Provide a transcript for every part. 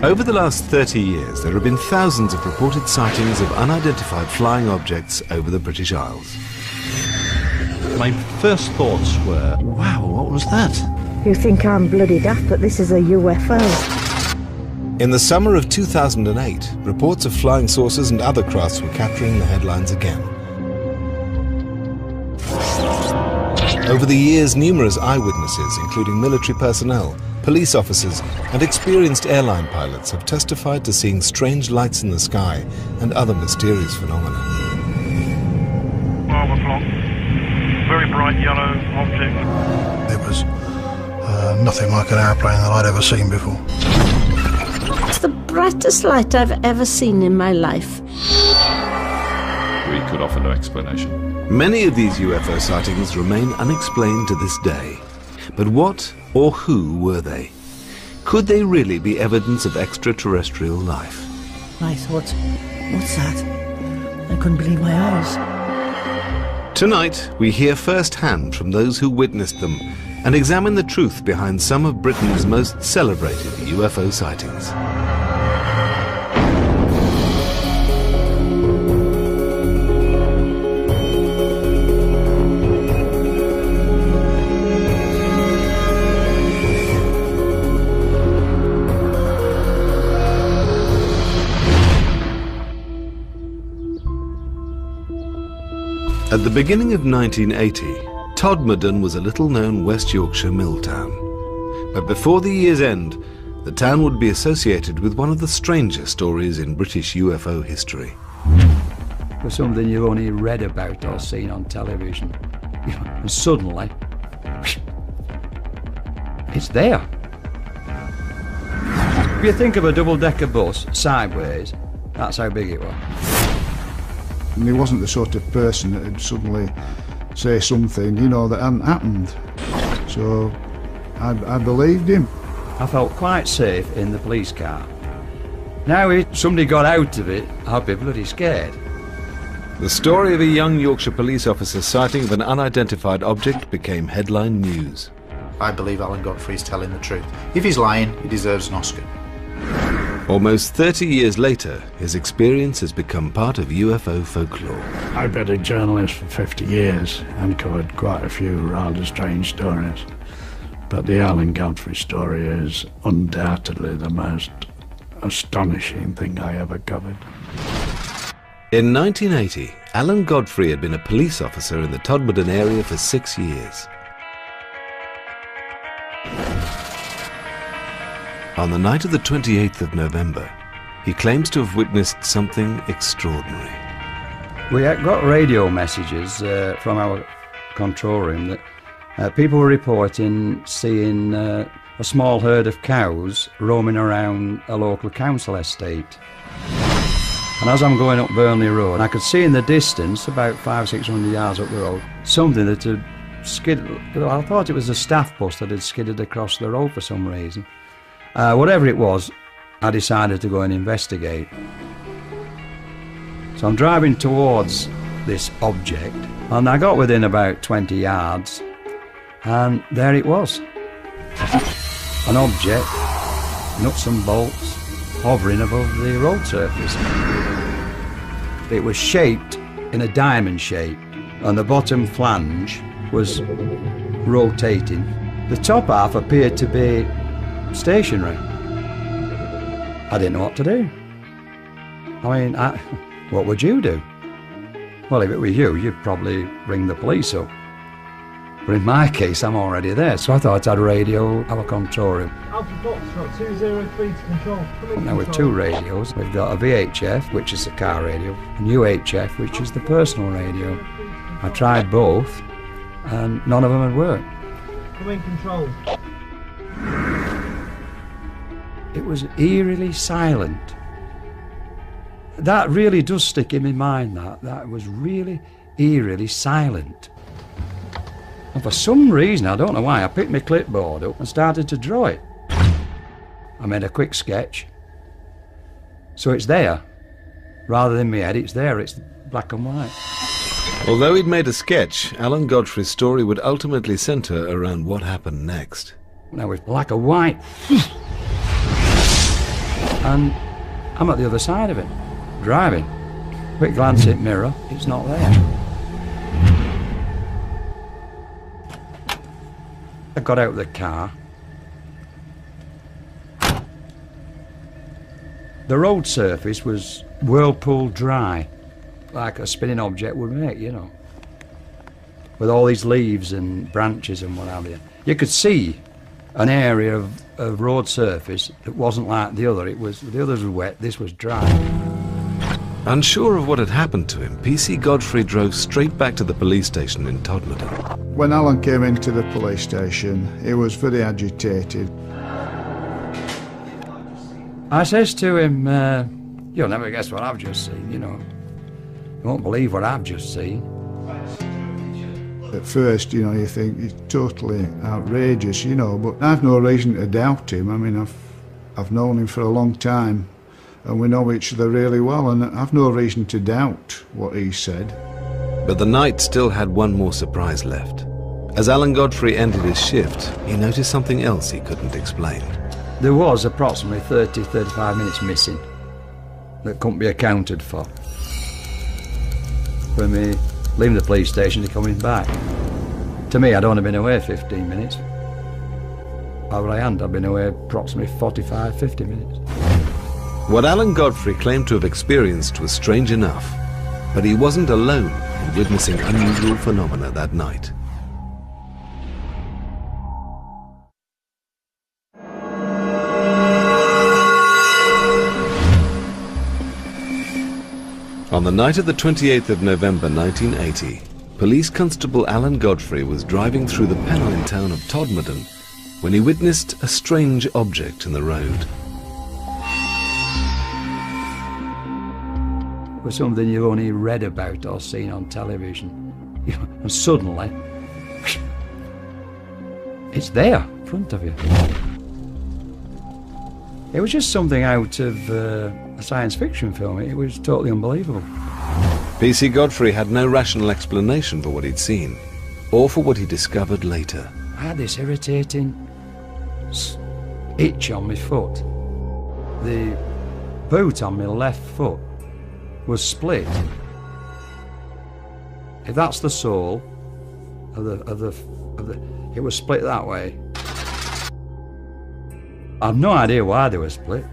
Over the last 30 years, there have been thousands of reported sightings of unidentified flying objects over the British Isles. My first thoughts were, wow, what was that? You think I'm bloody daft, but this is a UFO. In the summer of 2008, reports of flying saucers and other crafts were capturing the headlines again. Over the years, numerous eyewitnesses, including military personnel, police officers and experienced airline pilots, have testified to seeing strange lights in the sky and other mysterious phenomena. 12 o'clock, very bright yellow object. It was nothing like an airplane that I'd ever seen before. It's the brightest light I've ever seen in my life. We could offer no explanation. Many of these UFO sightings remain unexplained to this day. But what or who were they? Could they really be evidence of extraterrestrial life? I thought, what's that? I couldn't believe my eyes. Tonight, we hear firsthand from those who witnessed them and examine the truth behind some of Britain's most celebrated UFO sightings. At the beginning of 1980, Todmorden was a little-known West Yorkshire mill town. But before the year's end, the town would be associated with one of the stranger stories in British UFO history. For something you only read about or seen on television, and suddenly, it's there. If you think of a double-decker bus sideways, that's how big it was. And he wasn't the sort of person that would suddenly say something, you know, that hadn't happened. So I believed him. I felt quite safe in the police car. Now if somebody got out of it, I'd be bloody scared. The story of a young Yorkshire police officer's sighting of an unidentified object became headline news. I believe Alan Godfrey's telling the truth. If he's lying, he deserves an Oscar. Almost 30 years later, his experience has become part of UFO folklore. I've been a journalist for 50 years and covered quite a few rather strange stories. But the Alan Godfrey story is undoubtedly the most astonishing thing I ever covered. In 1980, Alan Godfrey had been a police officer in the Todmorden area for 6 years. On the night of the 28th of November, he claims to have witnessed something extraordinary. We got radio messages from our control room that people were reporting seeing a small herd of cows roaming around a local council estate. And as I'm going up Burnley Road, I could see in the distance, about 500-600 yards up the road, something that had skidded. I thought it was a staff bus that had skidded across the road for some reason. Whatever it was, I decided to go and investigate. So I'm driving towards this object, and I got within about 20 yards, and there it was. An object, nuts and bolts, hovering above the road surface. It was shaped in a diamond shape, and the bottom flange was rotating. The top half appeared to be stationary. I didn't know what to do. I mean, what would you do? Well, if it were you, you'd probably ring the police up. But in my case, I'm already there, so I thought I'd radio our control room. Alpha Foxtrot 203 to control. Now with two radios, we've got a VHF, which is the car radio, and UHF, which is the personal radio. I tried both, and none of them had worked. Come in, control. It was eerily silent. That really does stick in my mind, that was really eerily silent. And for some reason, I don't know why, I picked my clipboard up and started to draw it. I made a quick sketch. So it's there. Rather than my head, it's there, it's black and white. Although he'd made a sketch, Alan Godfrey's story would ultimately centre around what happened next. Now with black and white. and I'm at the other side of it, driving. Quick glance at mirror, it's not there. I got out of the car. The road surface was whirlpool dry, like a spinning object would make, you know, with all these leaves and branches and what have you. You could see an area of road surface that wasn't like the other. The others were wet, this was dry. Unsure of what had happened to him, PC Godfrey drove straight back to the police station in Todmorden. When Alan came into the police station, he was very agitated. I says to him, you'll never guess what I've just seen, you know. You won't believe what I've just seen. At first, you know, you think he's totally outrageous, you know, but I've no reason to doubt him. I mean, I've known him for a long time, and we know each other really well, and I've no reason to doubt what he said. But the night still had one more surprise left. As Alan Godfrey ended his shift, he noticed something else he couldn't explain. There was approximately 30-35 minutes missing that couldn't be accounted for. From me leaving the police station to coming back. To me, I'd only been away 15 minutes. Over I hadn't, I'd been away approximately 45-50 minutes. What Alan Godfrey claimed to have experienced was strange enough, but he wasn't alone in witnessing unusual phenomena that night. On the night of the 28th of November 1980, Police Constable Alan Godfrey was driving through the Pennine town of Todmorden when he witnessed a strange object in the road. It was something you've only read about or seen on television. And suddenly, it's there in front of you. It was just something out of a science fiction film. It was totally unbelievable. PC Godfrey had no rational explanation for what he'd seen, or for what he discovered later. I had this irritating itch on my foot. The boot on my left foot was split. If that's the sole of the, it was split that way. I've no idea why they were split,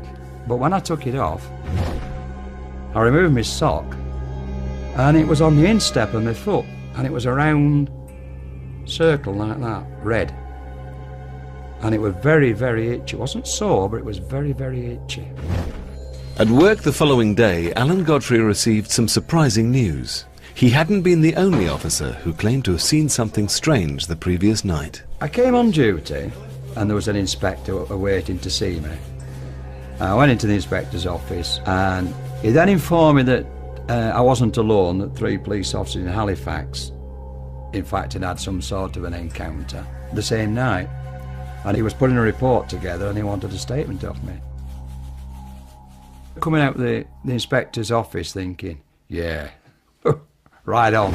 but when I took it off, I removed my sock, and it was on the instep of my foot, and it was a round circle like that, red. And it was very, very itchy. It wasn't sore, but it was very, very itchy. At work the following day, Alan Godfrey received some surprising news. He hadn't been the only officer who claimed to have seen something strange the previous night. I came on duty, and there was an inspector waiting to see me. I went into the inspector's office, and he then informed me that I wasn't alone, that 3 police officers in Halifax, in fact, had some sort of an encounter the same night. And he was putting a report together, and he wanted a statement off me. Coming out of the inspector's office thinking, yeah, right on.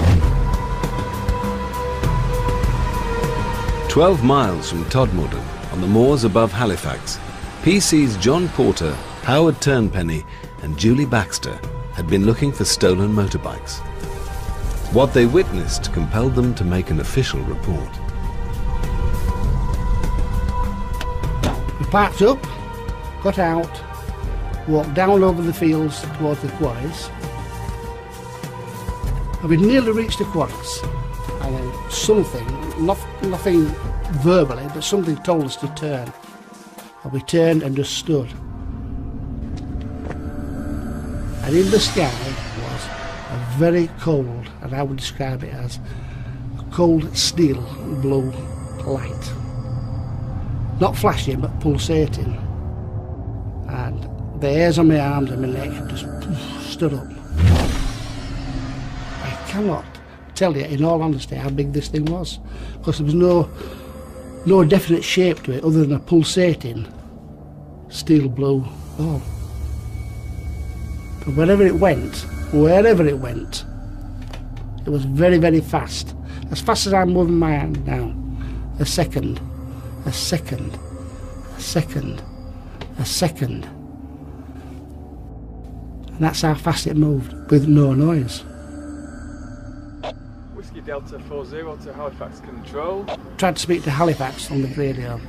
12 miles from Todmorden, on the moors above Halifax, PC's John Porter, Howard Turnpenny and Julie Baxter had been looking for stolen motorbikes. What they witnessed compelled them to make an official report. We parked up, got out, walked down over the fields towards the quarries, and we'd nearly reached the quarries, and then something, nothing verbally, but something told us to turn. And we turned and just stood. And in the sky was a very cold, and I would describe it as a cold steel blue light. Not flashing, but pulsating. And the hairs on my arms and my neck just stood up. I cannot tell you, in all honesty, how big this thing was, because there was no definite shape to it other than a pulsating steel blue ball. But wherever it went, it was very, very fast. As fast as I'm moving my hand now. A second, a second, a second, a second, And that's how fast it moved, with no noise. Whiskey Delta 40 to Halifax Control. Tried to speak to Halifax on the radio.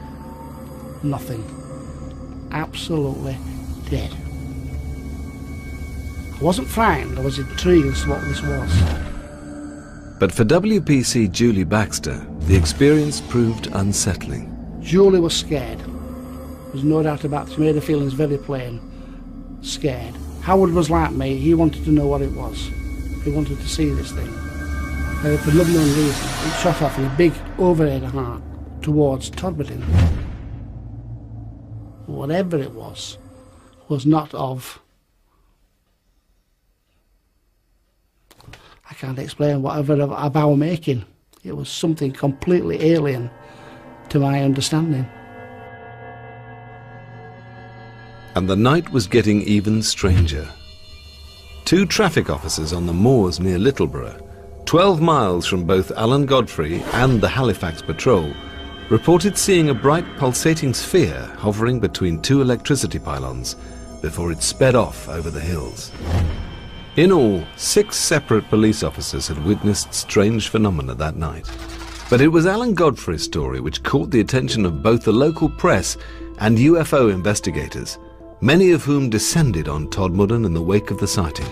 Nothing. Absolutely dead. I wasn't frightened, I was intrigued as to what this was. But for WPC Julie Baxter, the experience proved unsettling. Julie was scared. There's no doubt about it. She made her feelings very plain. Scared. Howard was like me. He wanted to know what it was. He wanted to see this thing. And for no known reason, it shot off in a big overhead arc towards Todmorden. Whatever it was not of... I can't explain whatever of our making. It was something completely alien to my understanding. And the night was getting even stranger. 2 traffic officers on the moors near Littleborough, 12 miles from both Alan Godfrey and the Halifax patrol, reported seeing a bright pulsating sphere hovering between 2 electricity pylons before it sped off over the hills. In all, 6 separate police officers had witnessed strange phenomena that night. But it was Alan Godfrey's story which caught the attention of both the local press and UFO investigators, many of whom descended on Todmorden in the wake of the sighting.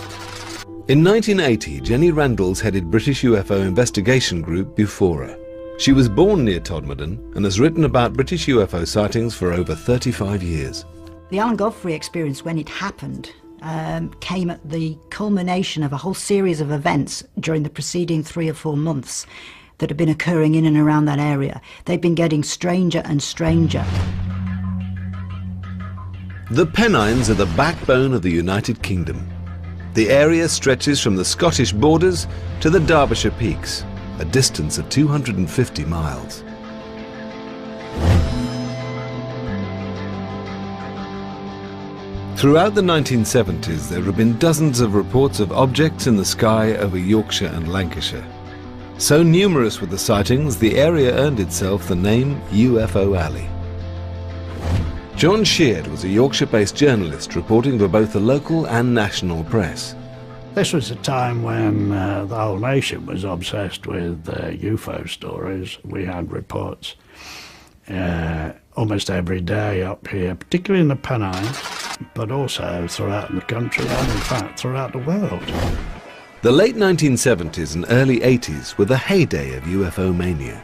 In 1980, Jenny Randalls headed British UFO investigation group Bufora. She was born near Todmorden and has written about British UFO sightings for over 35 years. The Alan Godfrey experience, when it happened, came at the culmination of a whole series of events during the preceding 3 or 4 months that had been occurring in and around that area. They've been getting stranger and stranger. The Pennines are the backbone of the United Kingdom. The area stretches from the Scottish borders to the Derbyshire Peaks, a distance of 250 miles. Throughout the 1970s, there have been dozens of reports of objects in the sky over Yorkshire and Lancashire. So numerous were the sightings, the area earned itself the name UFO Alley. John Sheard was a Yorkshire-based journalist reporting for both the local and national press. This was a time when the whole nation was obsessed with UFO stories. We had reports almost every day up here, particularly in the Pennines, but also throughout the country and in fact throughout the world. The late 1970s and early 80s were the heyday of UFO mania.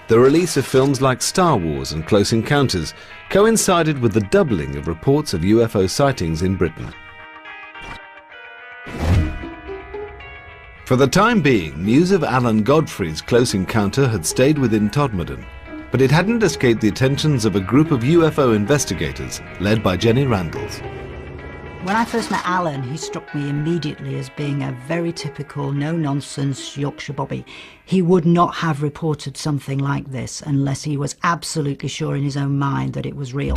The release of films like Star Wars and Close Encounters coincided with the doubling of reports of UFO sightings in Britain. For the time being, news of Alan Godfrey's close encounter had stayed within Todmorden, but it hadn't escaped the attentions of a group of UFO investigators led by Jenny Randalls. When I first met Alan, he struck me immediately as being a very typical, no-nonsense Yorkshire bobby. He would not have reported something like this unless he was absolutely sure in his own mind that it was real.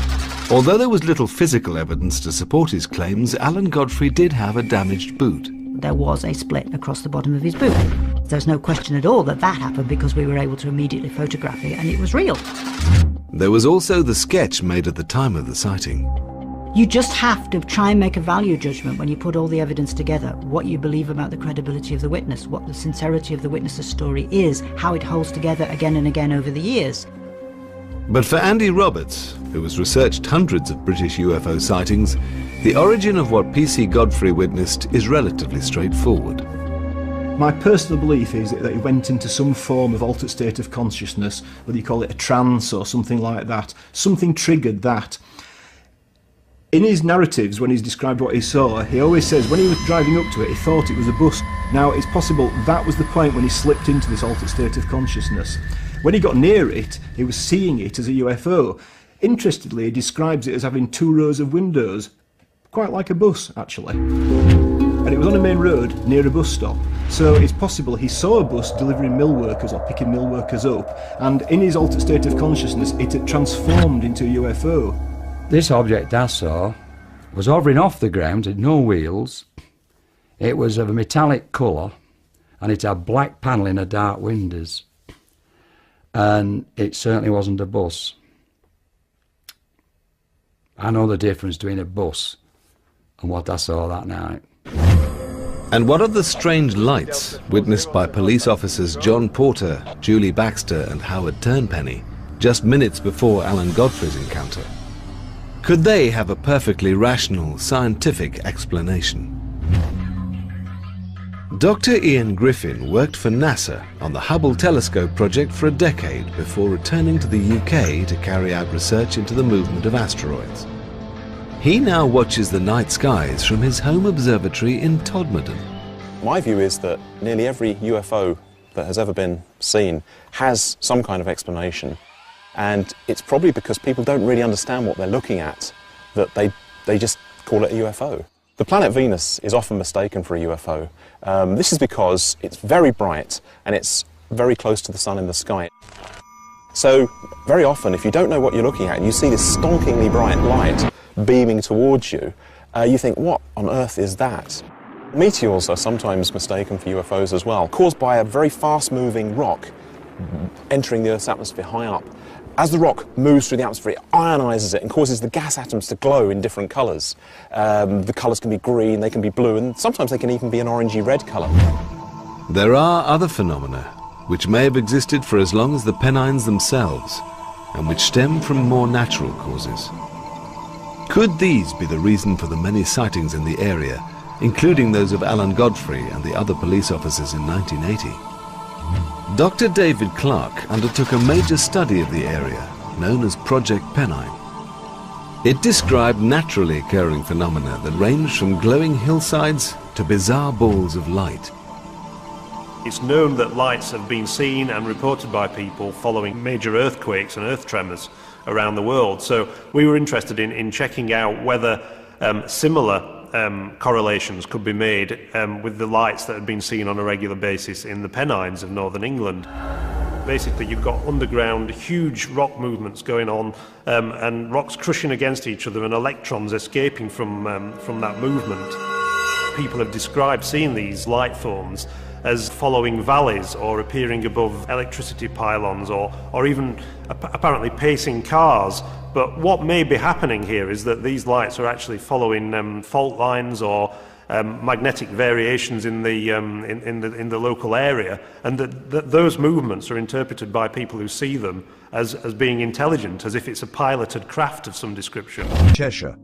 Although there was little physical evidence to support his claims, Alan Godfrey did have a damaged boot. There was a split across the bottom of his boot. There's no question at all that that happened because we were able to immediately photograph it and it was real. There was also the sketch made at the time of the sighting. You just have to try and make a value judgment when you put all the evidence together, what you believe about the credibility of the witness, what the sincerity of the witness's story is, how it holds together again and again over the years. But for Andy Roberts, who has researched hundreds of British UFO sightings, the origin of what PC Godfrey witnessed is relatively straightforward. My personal belief is that he went into some form of altered state of consciousness, whether you call it a trance or something like that. Something triggered that. In his narratives, when he's described what he saw, he always says when he was driving up to it, he thought it was a bus. Now, it's possible that was the point when he slipped into this altered state of consciousness. When he got near it, he was seeing it as a UFO. Interestingly, he describes it as having 2 rows of windows, quite like a bus, actually. And it was on a main road near a bus stop. So it's possible he saw a bus delivering mill workers or picking mill workers up, and in his altered state of consciousness, it had transformed into a UFO. This object I saw was hovering off the ground, it had no wheels. It was of a metallic colour and it had black panelling of dark windows. And it certainly wasn't a bus. I know the difference between a bus and what I saw that night. And what of the strange lights witnessed by police officers John Porter, Julie Baxter and Howard Turnpenny just minutes before Alan Godfrey's encounter? Could they have a perfectly rational, scientific explanation? Dr. Ian Griffin worked for NASA on the Hubble telescope project for a decade before returning to the UK to carry out research into the movement of asteroids. He now watches the night skies from his home observatory in Todmorden. My view is that nearly every UFO that has ever been seen has some kind of explanation, and it's probably because people don't really understand what they're looking at that they just call it a UFO. The planet Venus is often mistaken for a UFO. This is because it's very bright and it's very close to the sun in the sky. So very often, if you don't know what you're looking at and you see this stonkingly bright light beaming towards you, you think, what on earth is that? Meteors are sometimes mistaken for UFOs as well, caused by a very fast-moving rock entering the Earth's atmosphere high up. As the rock moves through the atmosphere, it ionises it and causes the gas atoms to glow in different colours. The colours can be green, they can be blue, and sometimes they can even be an orangey red colour. There are other phenomena which may have existed for as long as the Pennines themselves, and which stem from more natural causes. Could these be the reason for the many sightings in the area, including those of Alan Godfrey and the other police officers in 1980? Dr. David Clark undertook a major study of the area, known as Project Pennine. It described naturally occurring phenomena that ranged from glowing hillsides to bizarre balls of light. It's known that lights have been seen and reported by people following major earthquakes and earth tremors around the world. So we were interested in checking out whether similar correlations could be made with the lights that had been seen on a regular basis in the Pennines of northern England. Basically, you've got underground huge rock movements going on and rocks crushing against each other and electrons escaping from that movement. People have described seeing these light forms as following valleys or appearing above electricity pylons or even apparently pacing cars. But what may be happening here is that these lights are actually following fault lines or magnetic variations in the local area, and that those movements are interpreted by people who see them as being intelligent, as if it's a piloted craft of some description. Cheshire,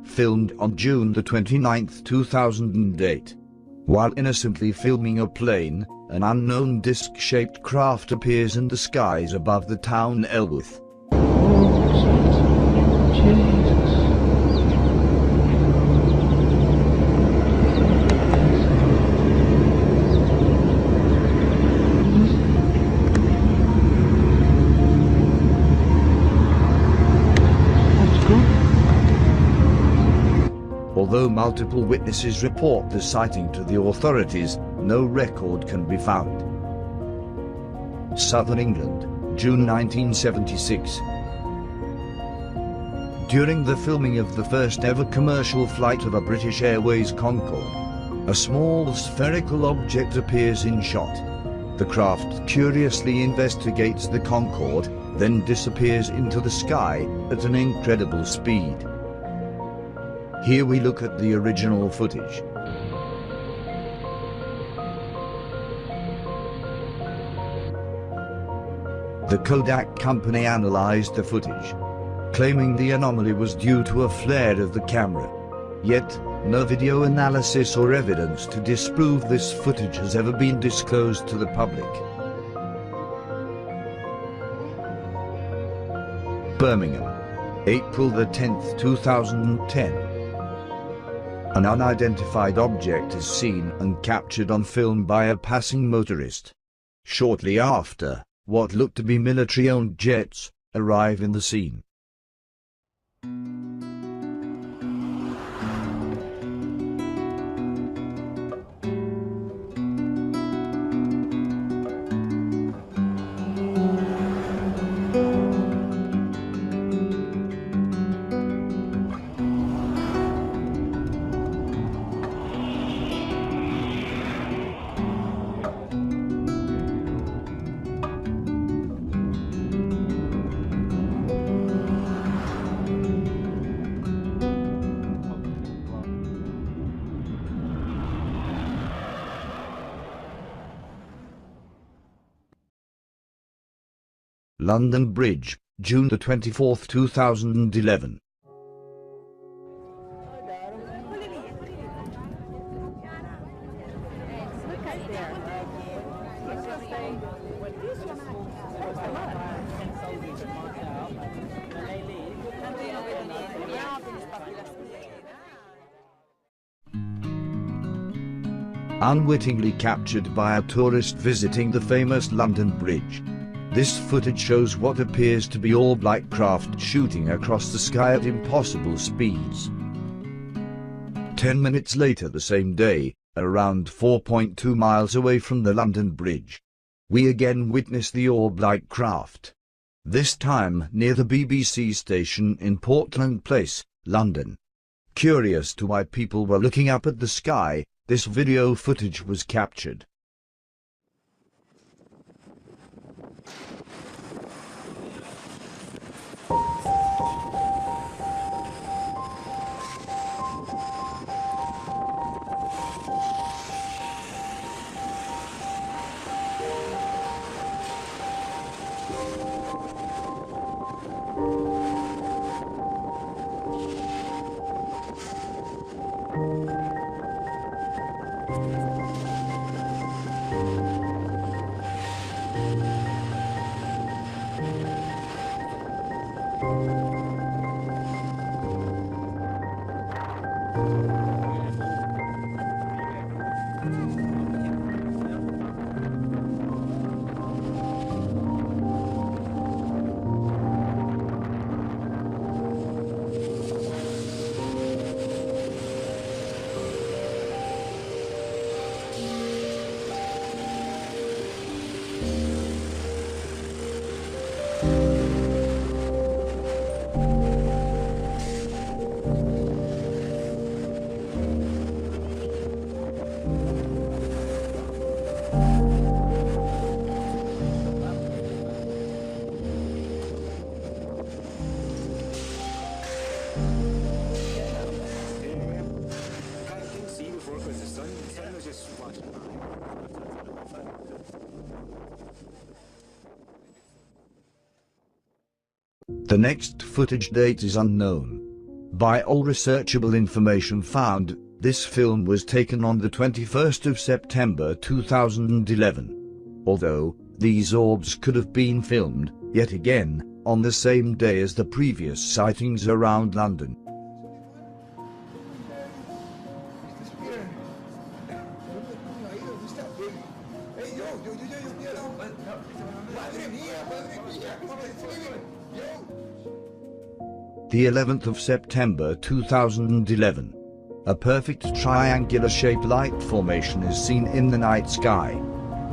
filmed on June the 29th, 2008. While innocently filming a plane, an unknown disc-shaped craft appears in the skies above the town Elworth. Although multiple witnesses report the sighting to the authorities, no record can be found. Southern England, June 1976. During the filming of the first ever commercial flight of a British Airways Concorde, a small spherical object appears in shot. The craft curiously investigates the Concorde, then disappears into the sky at an incredible speed. Here we look at the original footage. The Kodak company analyzed the footage, claiming the anomaly was due to a flare of the camera. Yet, no video analysis or evidence to disprove this footage has ever been disclosed to the public. Birmingham, April the 10th, 2010. An unidentified object is seen and captured on film by a passing motorist. Shortly after, what looked to be military-owned jets arrive in the scene. London Bridge, June the 24th, 2011. Unwittingly captured by a tourist visiting the famous London Bridge. This footage shows what appears to be orb-like craft shooting across the sky at impossible speeds. 10 minutes later the same day, around 4.2 miles away from the London Bridge, we again witness the orb-like craft. This time near the BBC station in Portland Place, London. Curious to why people were looking up at the sky, this video footage was captured. The next footage date is unknown. By all researchable information found, this film was taken on the 21st of September 2011. Although, these orbs could have been filmed, yet again, on the same day as the previous sightings around London. The 11th of September 2011. A perfect triangular-shaped light formation is seen in the night sky.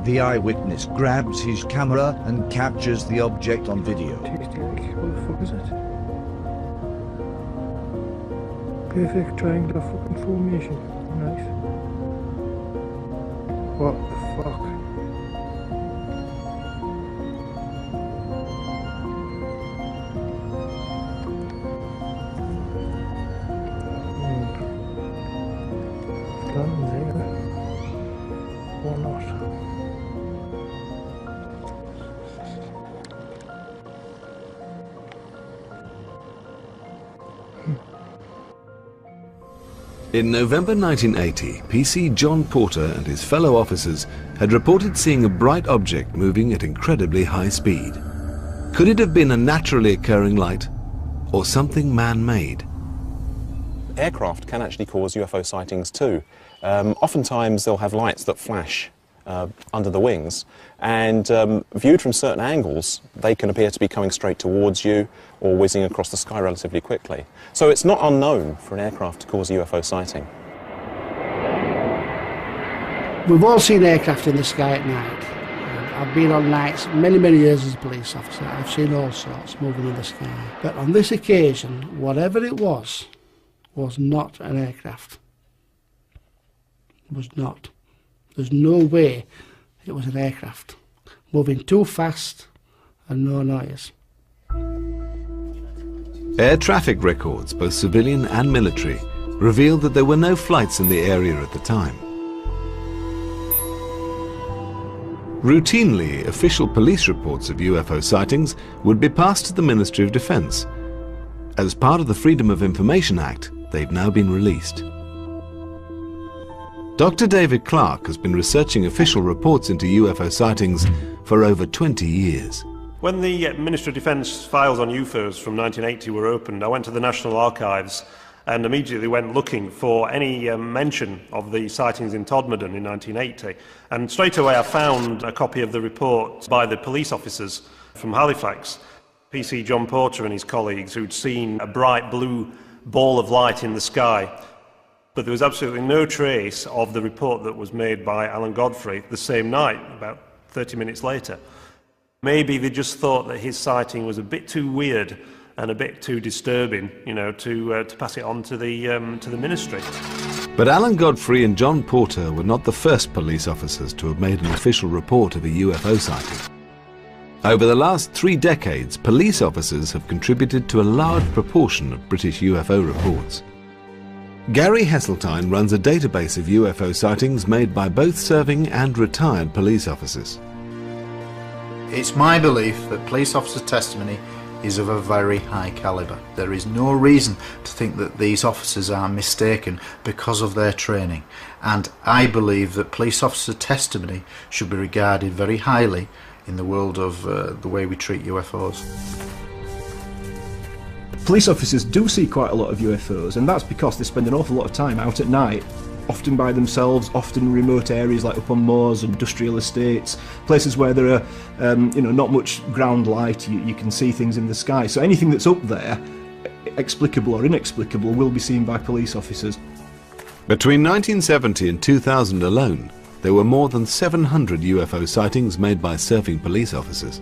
The eyewitness grabs his camera and captures the object on video. What the fuck is it? Perfect triangular fucking formation. Nice. What the fuck? Or not. In November 1980, PC John Porter and his fellow officers had reported seeing a bright object moving at incredibly high speed. Could it have been a naturally occurring light or something man-made? Aircraft can actually cause UFO sightings too. Oftentimes they'll have lights that flash under the wings, and viewed from certain angles they can appear to be coming straight towards you or whizzing across the sky relatively quickly. So it's not unknown for an aircraft to cause a UFO sighting. We've all seen aircraft in the sky at night. I've been on nights many years as a police officer. I've seen all sorts moving in the sky. But on this occasion, whatever it was not an aircraft. It was not. There's no way it was an aircraft. Moving too fast and no noise. Air traffic records, both civilian and military, revealed that there were no flights in the area at the time. Routinely, official police reports of UFO sightings would be passed to the Ministry of Defence. As part of the Freedom of Information Act, they've now been released. Dr. David Clark has been researching official reports into UFO sightings for over 20 years. When the Ministry of Defence files on UFOs from 1980 were opened, I went to the National Archives and immediately went looking for any mention of the sightings in Todmorden in 1980. And straight away I found a copy of the report by the police officers from Halifax, PC John Porter and his colleagues, who'd seen a bright blue ball of light in the sky. But there was absolutely no trace of the report that was made by Alan Godfrey the same night, about 30 minutes later. Maybe they just thought that his sighting was a bit too weird and a bit too disturbing, you know, to pass it on to the ministry. But Alan Godfrey and John Porter were not the first police officers to have made an official report of a UFO sighting. Over the last 3 decades, police officers have contributed to a large proportion of British UFO reports. Gary Heseltine runs a database of UFO sightings made by both serving and retired police officers. It's my belief that police officer testimony is of a very high calibre. There is no reason to think that these officers are mistaken because of their training, and I believe that police officer testimony should be regarded very highly in the world of the way we treat UFOs. Police officers do see quite a lot of UFOs, and that's because they spend an awful lot of time out at night, often by themselves, often in remote areas like up on moors, industrial estates, places where there are not much ground light. You can see things in the sky. So anything that's up there, explicable or inexplicable, will be seen by police officers. Between 1970 and 2000 alone, there were more than 700 UFO sightings made by serving police officers.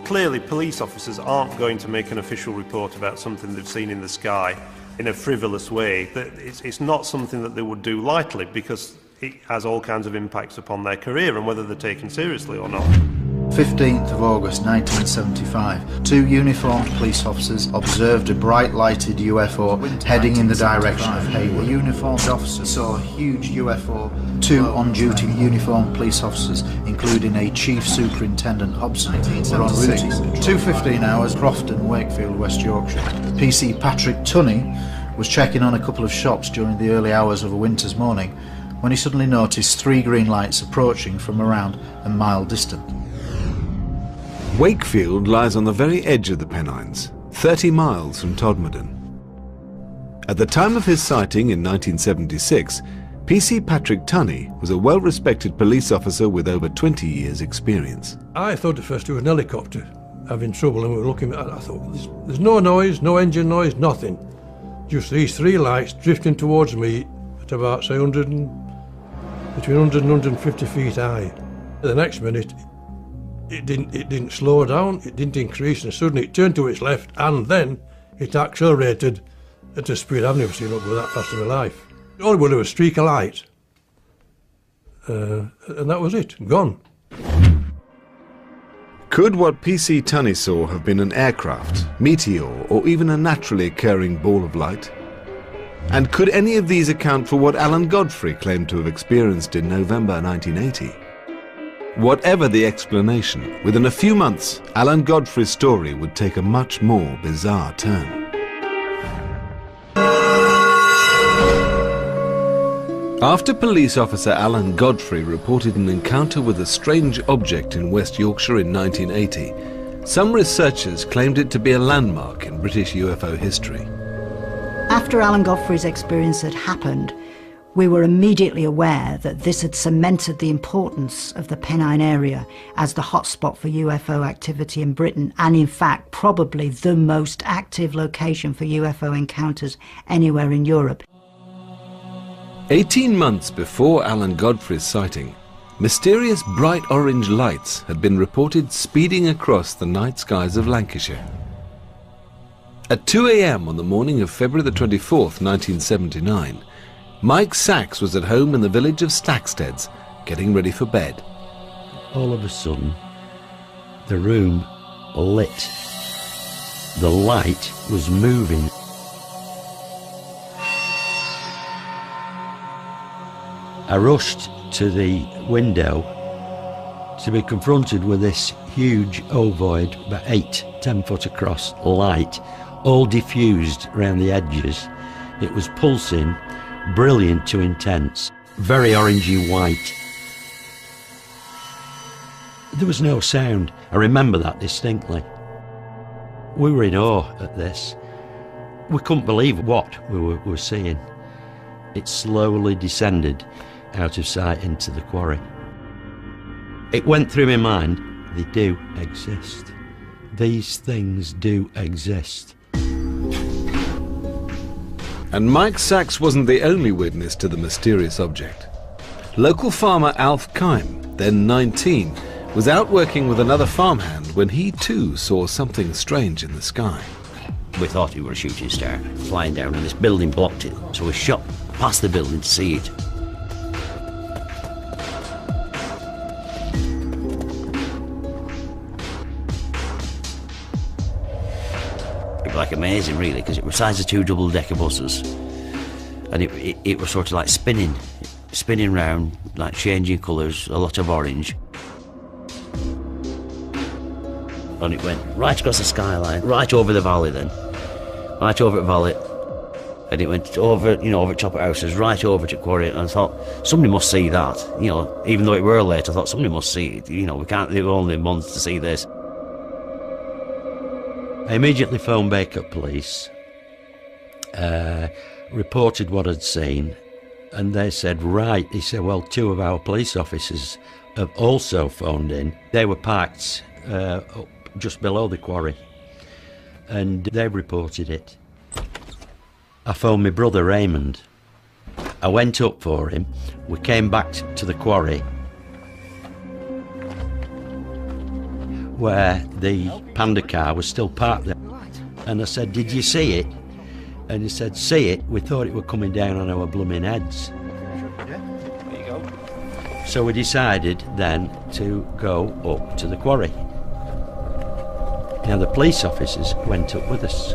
Clearly, police officers aren't going to make an official report about something they've seen in the sky in a frivolous way. It's not something that they would do lightly, because it has all kinds of impacts upon their career and whether they're taken seriously or not. 15th of August 1975, 2 uniformed police officers observed a bright lighted UFO heading in the direction of Hayward. A uniformed officer saw a huge UFO. 2 on-duty uniformed police officers, including a Chief Superintendent Hobson, were en route. 2:15 hours, Crofton, Wakefield, West Yorkshire. PC Patrick Tunney was checking on a couple of shops during the early hours of a winter's morning when he suddenly noticed 3 green lights approaching from around a mile distant. Wakefield lies on the very edge of the Pennines, 30 miles from Todmorden. At the time of his sighting in 1976, PC Patrick Tunney was a well-respected police officer with over 20 years' experience. I thought at first it was an helicopter having trouble, and we were looking at it. I thought, there's no noise, no engine noise, nothing. Just these 3 lights drifting towards me at about, say, between 100 and 150 feet high. The next minute, it didn't slow down, it didn't increase, and suddenly it turned to its left, and then it accelerated at a speed I've never seen it go that fast in my life. All it was a streak of light, and that was it, gone. Could what PC Tunney saw have been an aircraft, meteor, or even a naturally occurring ball of light? And could any of these account for what Alan Godfrey claimed to have experienced in November 1980? Whatever the explanation, within a few months, Alan Godfrey's story would take a much more bizarre turn. After police officer Alan Godfrey reported an encounter with a strange object in West Yorkshire in 1980, some researchers claimed it to be a landmark in British UFO history. After Alan Godfrey's experience had happened, we were immediately aware that this had cemented the importance of the Pennine area as the hotspot for UFO activity in Britain, and in fact probably the most active location for UFO encounters anywhere in Europe. 18 months before Alan Godfrey's sighting, mysterious bright orange lights had been reported speeding across the night skies of Lancashire. At 2 a.m. on the morning of February the 24th, 1979, Mike Sachs was at home in the village of Stacksteads, getting ready for bed. All of a sudden, the room lit. The light was moving. I rushed to the window to be confronted with this huge ovoid, about 8-10 foot across, light, all diffused around the edges. It was pulsing, brilliant to intense, very orangey white. There was no sound. I remember that distinctly. We were in awe at this. We couldn't believe what we were seeing. It slowly descended out of sight into the quarry. It went through my mind, they do exist. These things do exist. And Mike Sachs wasn't the only witness to the mysterious object. Local farmer Alf Kime, then 19, was out working with another farmhand when he too saw something strange in the sky. We thought it was a shooting star flying down, and this building blocked it, so we shot past the building to see it. It was like amazing, really, because it was the size of 2 double-decker buses, and it was sort of like spinning round, like changing colours, a lot of orange. And it went right across the skyline, right over the valley then. Right over the valley. And it went over, over top of houses, right over to quarry. And I thought, somebody must see that. Even though it were late, I thought, somebody must see it. We can't, they were only months to see this. I immediately phoned Baker Police, reported what I'd seen, and they said, right. He said, well, 2 of our police officers have also phoned in. They were parked up just below the quarry, and they reported it. I phoned my brother Raymond. I went up for him. We came back to the quarry where the Panda car was still parked there, and I said, did you see it? And he said, see it? We thought it were coming down on our blooming heads. There you go. So we decided then to go up to the quarry. Now the police officers went up with us.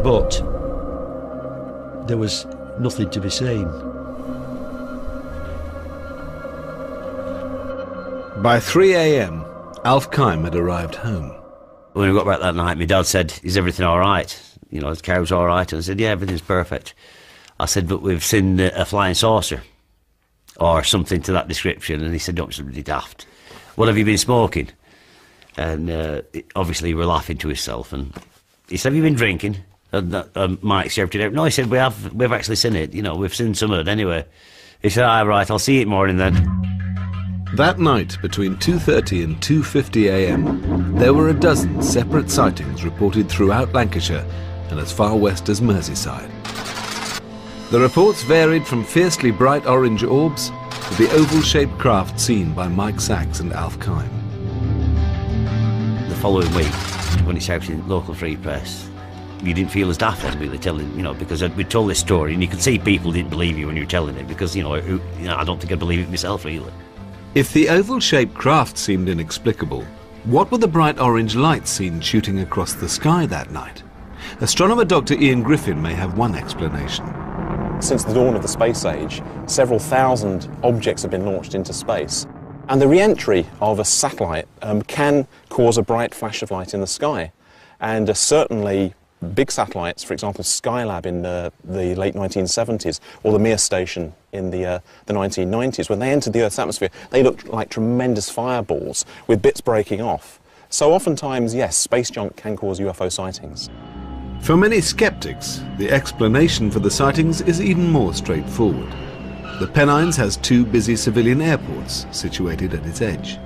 But there was nothing to be seen. By 3 a.m, Alf Kime had arrived home. When we got back that night, my dad said, is everything all right? The cow's all right? And I said, yeah, everything's perfect. I said, but we've seen a flying saucer, or something to that description. And he said, don't be somebody daft. What have you been smoking? And obviously he was laughing to himself. And he said, have you been drinking? And Mike shouted out, no, he said, we've actually seen it. We've seen some of it anyway. He said, all right, I'll see you morning then. That night, between 2:30 and 2:50 a.m, there were a dozen separate sightings reported throughout Lancashire and as far west as Merseyside. The reports varied from fiercely bright orange orbs to the oval-shaped craft seen by Mike Sachs and Alf Kime. The following week, when it's out in local free press, you didn't feel as daft then, really, telling, because we told this story, and you could see people didn't believe you when you were telling it, because, I don't think I'd believe it myself, really. If the oval-shaped craft seemed inexplicable, what were the bright orange lights seen shooting across the sky that night? Astronomer Dr. Ian Griffin may have one explanation. Since the dawn of the space age, several thousand objects have been launched into space, and the re-entry of a satellite can cause a bright flash of light in the sky. And certainly big satellites, for example Skylab in the late 1970s, or the Mir station in the 1990s, when they entered the Earth's atmosphere, they looked like tremendous fireballs with bits breaking off. So oftentimes, yes, space junk can cause UFO sightings. For many skeptics, the explanation for the sightings is even more straightforward. The Pennines has 2 busy civilian airports situated at its edge.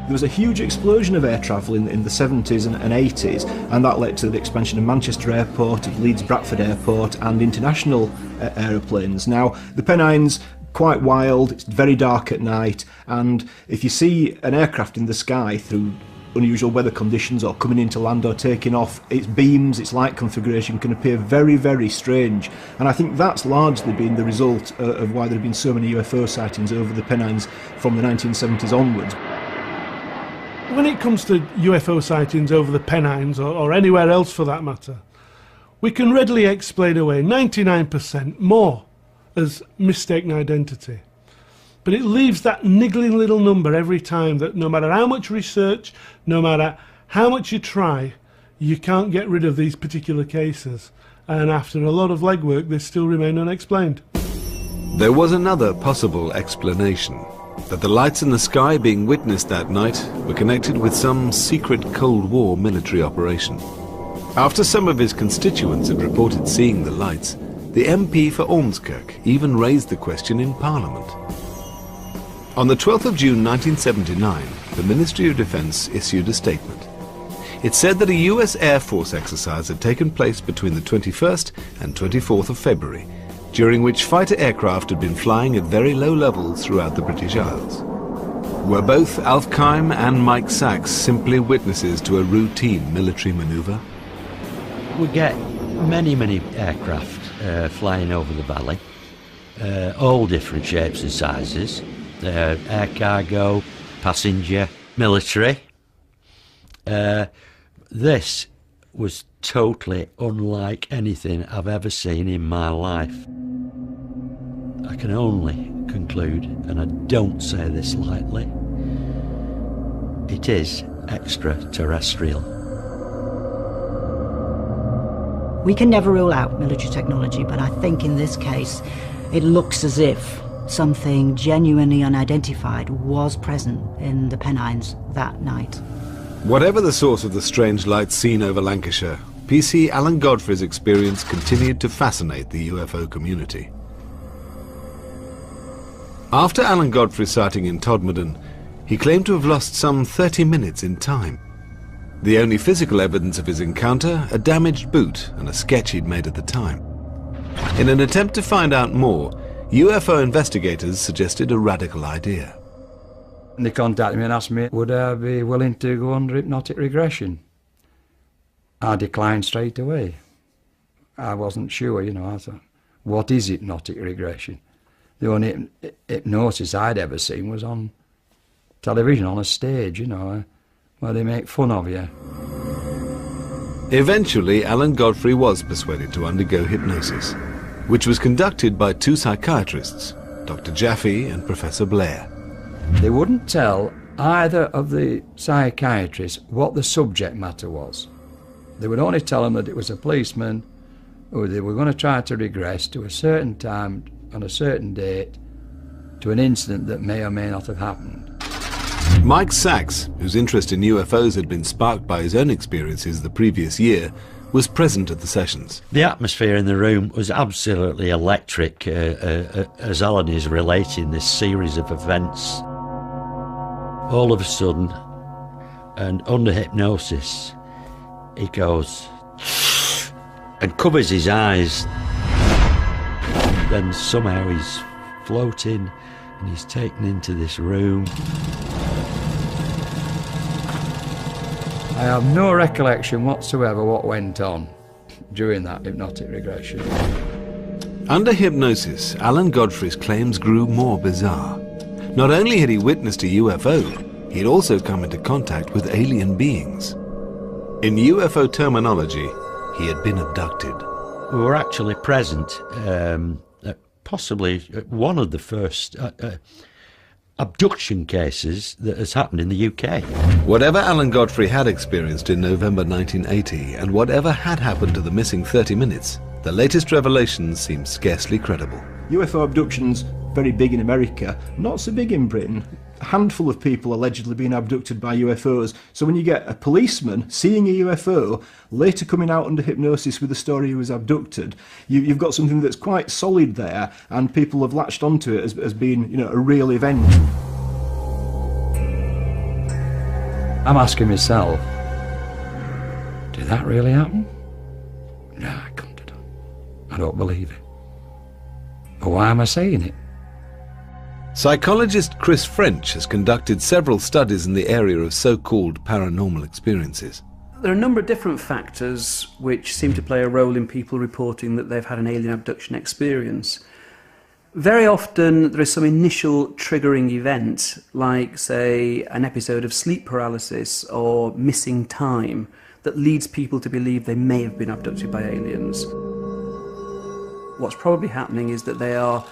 There was a huge explosion of air travel in the 70s and 80s, and that led to the expansion of Manchester Airport, of Leeds Bradford Airport, and international aeroplanes. Now, the Pennines, quite wild, it's very dark at night, and if you see an aircraft in the sky through unusual weather conditions or coming into land or taking off, its beams, its light configuration can appear very, very strange. And I think that's largely been the result of why there have been so many UFO sightings over the Pennines from the 1970s onwards. When it comes to UFO sightings over the Pennines, or anywhere else for that matter, We can readily explain away 99% more as mistaken identity. But it leaves that niggling little number every time that no matter how much research, no matter how much you try, you can't get rid of these particular cases. And after a lot of legwork, they still remain unexplained. There was another possible explanation, that the lights in the sky being witnessed that night were connected with some secret Cold War military operation. After some of his constituents had reported seeing the lights, the MP for Ormskirk even raised the question in Parliament. On the 12th of June 1979, the Ministry of Defence issued a statement. It said that a US Air Force exercise had taken place between the 21st and 24th of February, during which fighter aircraft had been flying at very low levels throughout the British Isles. Were both Alf Keim and Mike Sachs simply witnesses to a routine military manoeuvre? We get many aircraft flying over the valley, all different shapes and sizes, air cargo, passenger, military. This was totally unlike anything I've ever seen in my life. I can only conclude, and I don't say this lightly, it is extraterrestrial. We can never rule out military technology, but I think in this case it looks as if something genuinely unidentified was present in the Pennines that night. Whatever the source of the strange lights seen over Lancashire, PC Alan Godfrey's experience continued to fascinate the UFO community. After Alan Godfrey's sighting in Todmorden, he claimed to have lost some 30 minutes in time. The only physical evidence of his encounter, a damaged boot and a sketch he'd made at the time. In an attempt to find out more, UFO investigators suggested a radical idea. They contacted me and asked me, would I be willing to go under hypnotic regression? I declined straight away. I wasn't sure, you know. I thought, what is hypnotic regression? The only hypnosis I'd ever seen was on television, on a stage, you know, where they make fun of you. Eventually, Alan Godfrey was persuaded to undergo hypnosis, which was conducted by two psychiatrists, Dr. Jaffe and Professor Blair. They wouldn't tell either of the psychiatrists what the subject matter was. They would only tell them that it was a policeman who they were going to try to regress to a certain time on a certain date to an incident that may or may not have happened. Mike Sachs, whose interest in UFOs had been sparked by his own experiences the previous year, was present at the sessions. The atmosphere in the room was absolutely electric as Alan is relating this series of events. All of a sudden, and under hypnosis, he goes and covers his eyes. Then somehow he's floating and he's taken into this room. I have no recollection whatsoever what went on during that hypnotic regression. Under hypnosis, Alan Godfrey's claims grew more bizarre. Not only had he witnessed a UFO, he had also come into contact with alien beings. In UFO terminology, he had been abducted. We were actually present, possibly one of the first abduction cases that has happened in the UK. Whatever Alan Godfrey had experienced in November 1980, and whatever had happened to the missing 30 minutes, the latest revelations seem scarcely credible. UFO abductions, very big in America, not so big in Britain. A handful of people allegedly being abducted by UFOs. So when you get a policeman seeing a UFO, later coming out under hypnosis with the story he was abducted, you've got something that's quite solid there, and people have latched onto it as being, you know, a real event. I'm asking myself, did that really happen? No, I couldn't have done. I don't believe it. But why am I saying it? Psychologist Chris French has conducted several studies in the area of so-called paranormal experiences. There are a number of different factors which seem to play a role in people reporting that they've had an alien abduction experience. Very often there is some initial triggering event, like, say, an episode of sleep paralysis or missing time, that leads people to believe they may have been abducted by aliens. What's probably happening is that they are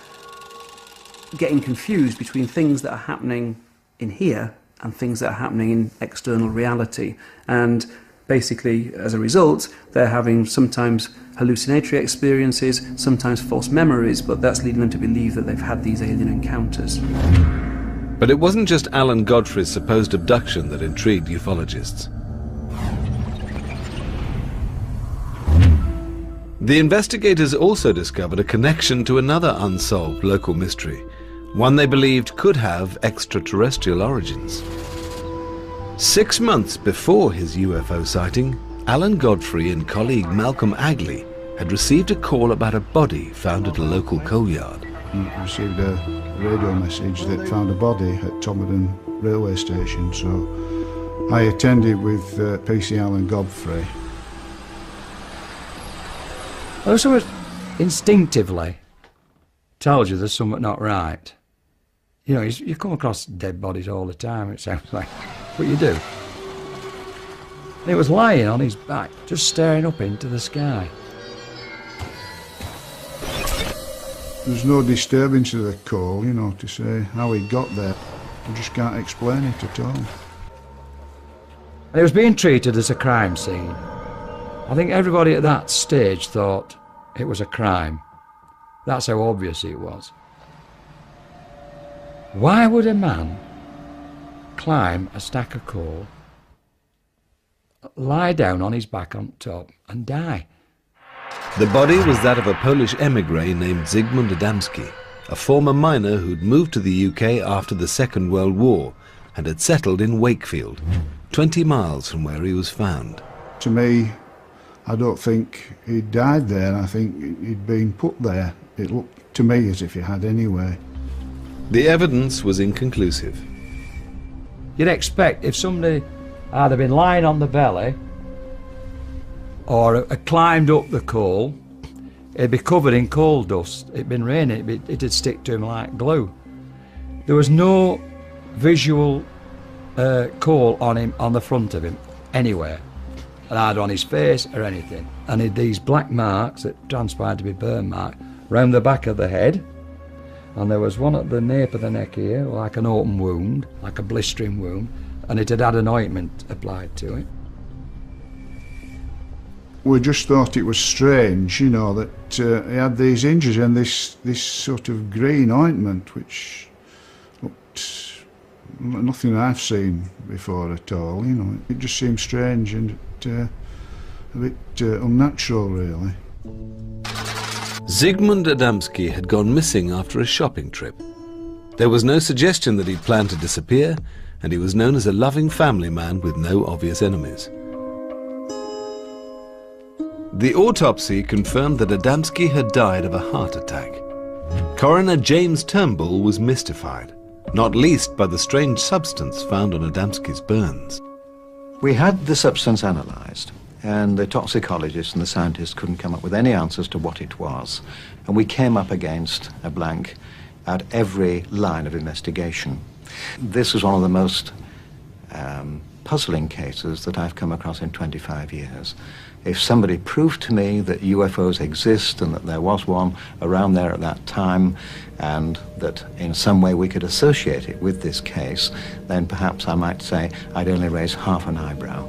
getting confused between things that are happening in here and things that are happening in external reality. And basically, as a result, they're having sometimes hallucinatory experiences, sometimes false memories, but that's leading them to believe that they've had these alien encounters. But it wasn't just Alan Godfrey's supposed abduction that intrigued ufologists. The investigators also discovered a connection to another unsolved local mystery, one they believed could have extraterrestrial origins. 6 months before his UFO sighting, Alan Godfrey and colleague Malcolm Agley had received a call about a body found at a local coal yard. He received a radio message that found a body at Todmorden railway station, so I attended with PC Alan Godfrey. Also, instinctively tells you there's something not right. You know, you come across dead bodies all the time, it sounds like, but you do. And it was lying on his back, just staring up into the sky. There's no disturbance of the call, you know, to say how he got there. I just can't explain it at all. And it was being treated as a crime scene. I think everybody at that stage thought it was a crime. That's how obvious it was. Why would a man climb a stack of coal, lie down on his back on top and die? The body was that of a Polish émigré named Zygmunt Adamski, a former miner who'd moved to the UK after the Second World War and had settled in Wakefield, 20 miles from where he was found. To me, I don't think he'd died there. I think he'd been put there. It looked to me as if he had anyway. The evidence was inconclusive. You'd expect if somebody had been lying on the belly or had climbed up the coal, it'd be covered in coal dust. It'd been raining, it'd stick to him like glue. There was no visual coal on him, on the front of him, anywhere. Either on his face or anything. And he had these black marks that transpired to be burn marks round the back of the head. And there was one at the nape of the neck here, like an open wound, like a blistering wound, and it had had an ointment applied to it. We just thought it was strange, you know, that he had these injuries and this sort of green ointment, which looked nothing I've seen before at all, you know. It just seemed strange and a bit unnatural, really. Zygmunt Adamski had gone missing after a shopping trip. There was no suggestion that he'd planned to disappear, and he was known as a loving family man with no obvious enemies. The autopsy confirmed that Adamski had died of a heart attack. Coroner James Turnbull was mystified, not least by the strange substance found on Adamski's burns. We had the substance analysed, and the toxicologists and the scientists couldn't come up with any answers to what it was. And we came up against a blank at every line of investigation. This was one of the most puzzling cases that I've come across in 25 years. If somebody proved to me that UFOs exist and that there was one around there at that time, and that in some way we could associate it with this case, then perhaps I might say I'd only raise half an eyebrow.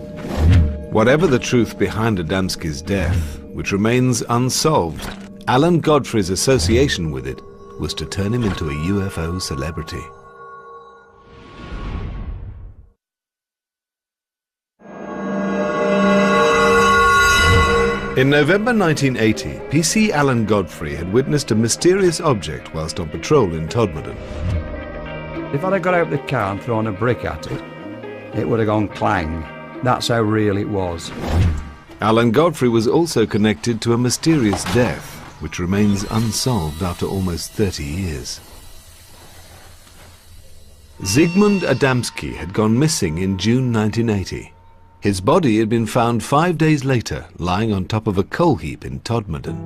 Whatever the truth behind Adamski's death, which remains unsolved, Alan Godfrey's association with it was to turn him into a UFO celebrity. In November 1980, PC Alan Godfrey had witnessed a mysterious object whilst on patrol in Todmorden. If I'd have got out the car and thrown a brick at it, it would have gone clang. That's how real it was. Alan Godfrey was also connected to a mysterious death, which remains unsolved after almost 30 years. Zygmunt Adamski had gone missing in June 1980. His body had been found 5 days later, lying on top of a coal heap in Todmorden.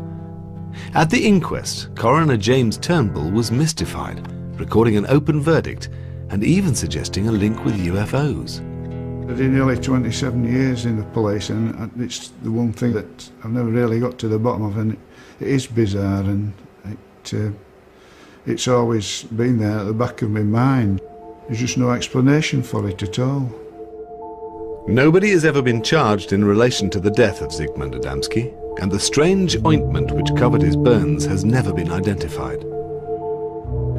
At the inquest, Coroner James Turnbull was mystified, recording an open verdict and even suggesting a link with UFOs. I did nearly 27 years in the police, and it's the one thing that I've never really got to the bottom of, and it is bizarre, and it's always been there at the back of my mind. There's just no explanation for it at all. Nobody has ever been charged in relation to the death of Zygmunt Adamski, and the strange ointment which covered his burns has never been identified.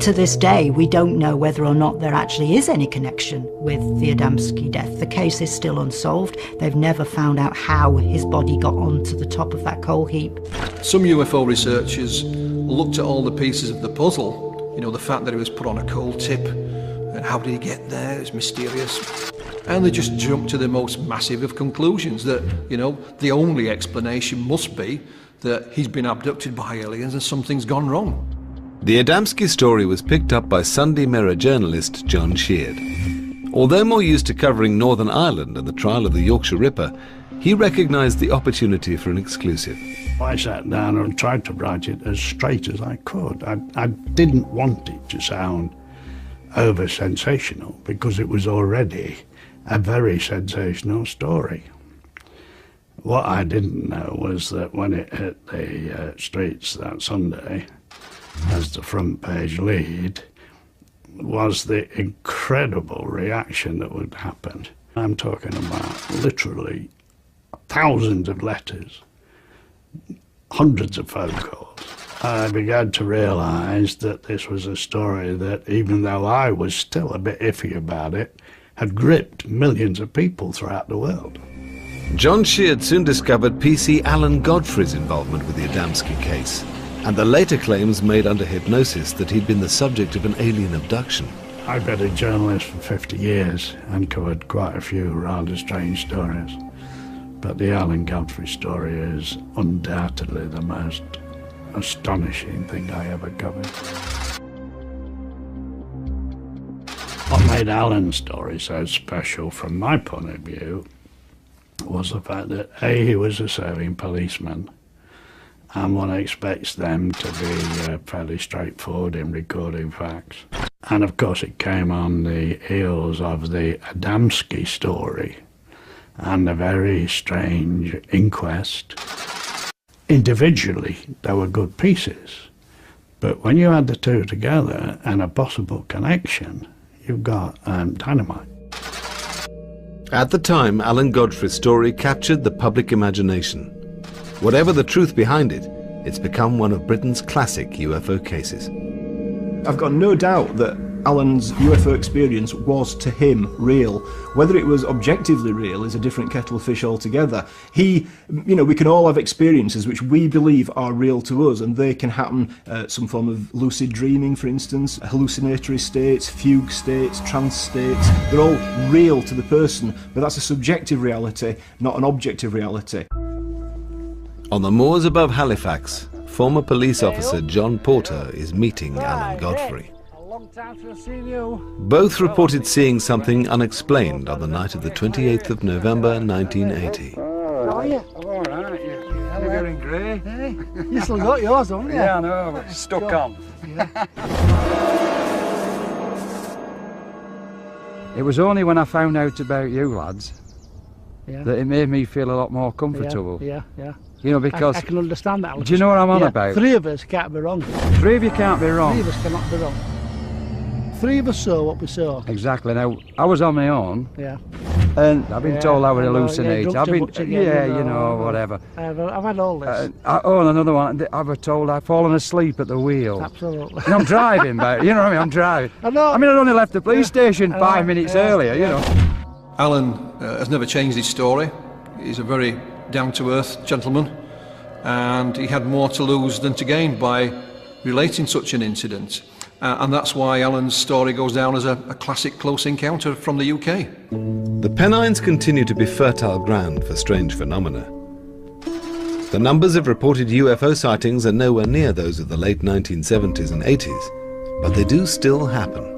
To this day, we don't know whether or not there actually is any connection with the Adamski death. The case is still unsolved. They've never found out how his body got onto the top of that coal heap. Some UFO researchers looked at all the pieces of the puzzle. You know, the fact that he was put on a coal tip, and how did he get there? It's mysterious. And they just jumped to the most massive of conclusions, that, you know, the only explanation must be that he's been abducted by aliens and something's gone wrong. The Adamski story was picked up by Sunday Mirror journalist John Sheard. Although more used to covering Northern Ireland and the trial of the Yorkshire Ripper, he recognised the opportunity for an exclusive. I sat down and tried to write it as straight as I could. I didn't want it to sound over-sensational, because it was already a very sensational story. What I didn't know was that when it hit the streets that Sunday, as the front page lead, was the incredible reaction that would happen. I'm talking about literally thousands of letters, hundreds of phone calls. I began to realise that this was a story that, even though I was still a bit iffy about it, had gripped millions of people throughout the world. John Sheard soon discovered PC Alan Godfrey's involvement with the Adamski case, and the later claims made under hypnosis that he'd been the subject of an alien abduction. I've been a journalist for 50 years and covered quite a few rather strange stories, but the Alan Godfrey story is undoubtedly the most astonishing thing I ever covered. What made Alan's story so special from my point of view was the fact that A, he was a serving policeman, and one expects them to be fairly straightforward in recording facts. And of course it came on the heels of the Adamski story and a very strange inquest. Individually, they were good pieces, but when you add the two together and a possible connection, you've got dynamite. At the time, Alan Godfrey's story captured the public imagination. Whatever the truth behind it, it's become one of Britain's classic UFO cases. I've got no doubt that Alan's UFO experience was to him real. Whether it was objectively real is a different kettle of fish altogether. We can all have experiences which we believe are real to us, and they can happen some form of lucid dreaming, for instance, hallucinatory states, fugue states, trance states. They're all real to the person, but that's a subjective reality, not an objective reality. On the moors above Halifax, former police officer John Porter is meeting Alan Godfrey. Both reported seeing something unexplained on the night of the 28th of November 1980. How are you? I'm all right, yeah. You're getting grey. Hey, you still got yours, haven't you? Yeah, I know, but it's stuck on. Yeah. It was only when I found out about you lads Yeah. that it made me feel a lot more comfortable. Yeah. You know, because... I can understand that. Do you know what I'm on about? Three of us can't be wrong. Three of you can't be wrong. Three of us cannot be wrong. Three of us saw what we saw. Exactly. Now, I was on my own. Yeah. And I've been told I would know, hallucinate. yeah, I've been, again, whatever. I've had all this. And another one. I was told I've fallen asleep at the wheel. Absolutely. And I'm driving, mate. You know what I mean? I'm driving. I know. I mean, I'd only left the police station 5 minutes earlier. You know. Alan has never changed his story. He's a very down-to-earth gentleman, and he had more to lose than to gain by relating such an incident. And that's why Alan's story goes down as a classic close encounter from the UK. The Pennines continue to be fertile ground for strange phenomena. The numbers of reported UFO sightings are nowhere near those of the late 1970s and 80s, but they do still happen.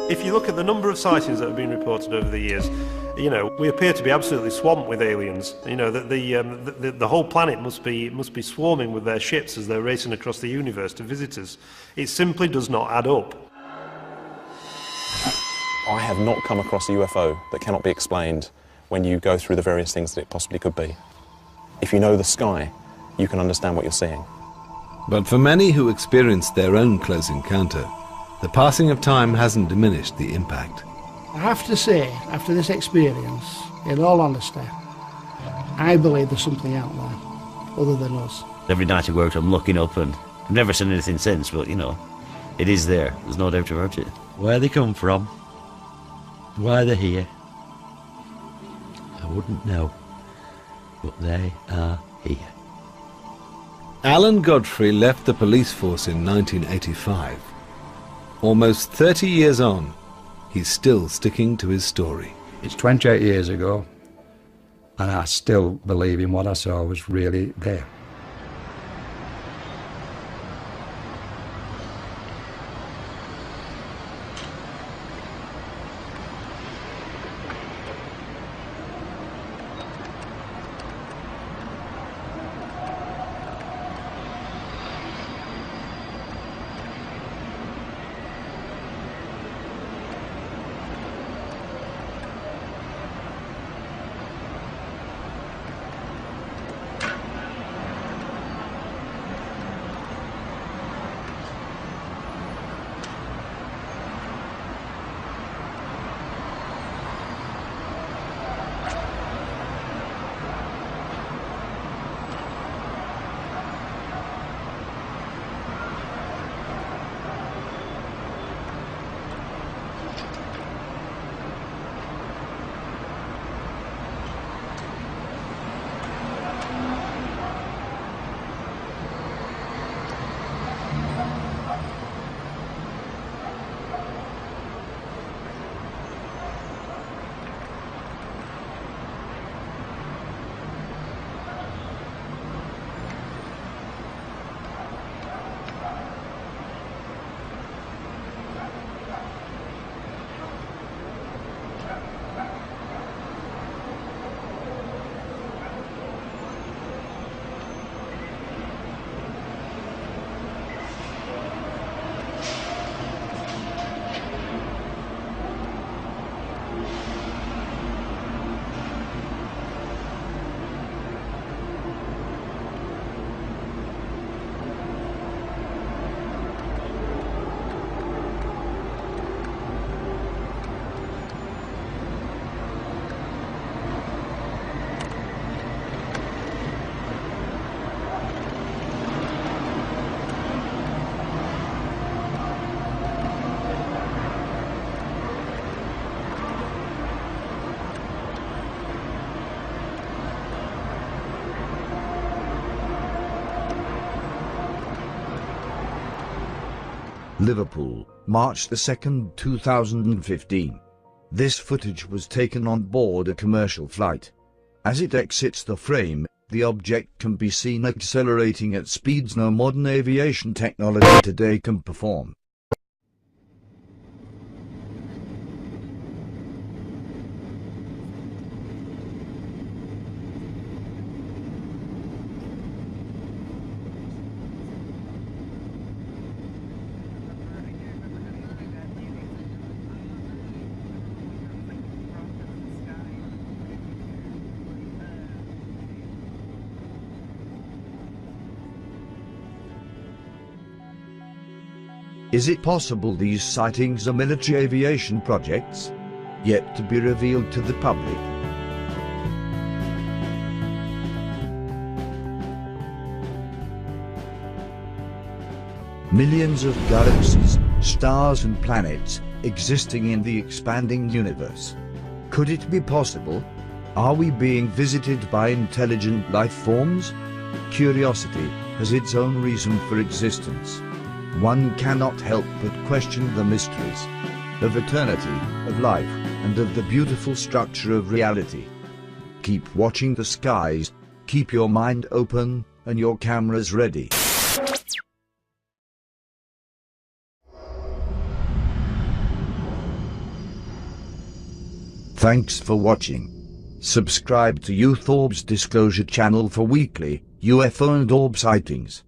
If you look at the number of sightings that have been reported over the years, you know, we appear to be absolutely swamped with aliens. You know, that the whole planet must be swarming with their ships as they're racing across the universe to visit us. It simply does not add up. I have not come across a UFO that cannot be explained when you go through the various things that it possibly could be. If you know the sky, you can understand what you're seeing. But for many who experienced their own close encounter, the passing of time hasn't diminished the impact. I have to say, after this experience, in all honesty, I believe there's something out there other than us. Every night I go out, I'm looking up, and I've never seen anything since, but, you know, it is there. There's no doubt about it. Where they come from, why they're here, I wouldn't know, but they are here. Alan Godfrey left the police force in 1985. Almost 30 years on, he's still sticking to his story. It's 28 years ago, and I still believe in what I saw was really there. Liverpool, March the 2nd, 2015. This footage was taken on board a commercial flight. As it exits the frame, the object can be seen accelerating at speeds no modern aviation technology today can perform. Is it possible these sightings are military aviation projects? Yet to be revealed to the public. Millions of galaxies, stars and planets existing in the expanding universe. Could it be possible? Are we being visited by intelligent life forms? Curiosity has its own reason for existence. One cannot help but question the mysteries of eternity, of life, and of the beautiful structure of reality. Keep watching the skies, keep your mind open, and your cameras ready. Thanks for watching. Subscribe to Youth Orbs Disclosure channel for weekly UFO and orb sightings.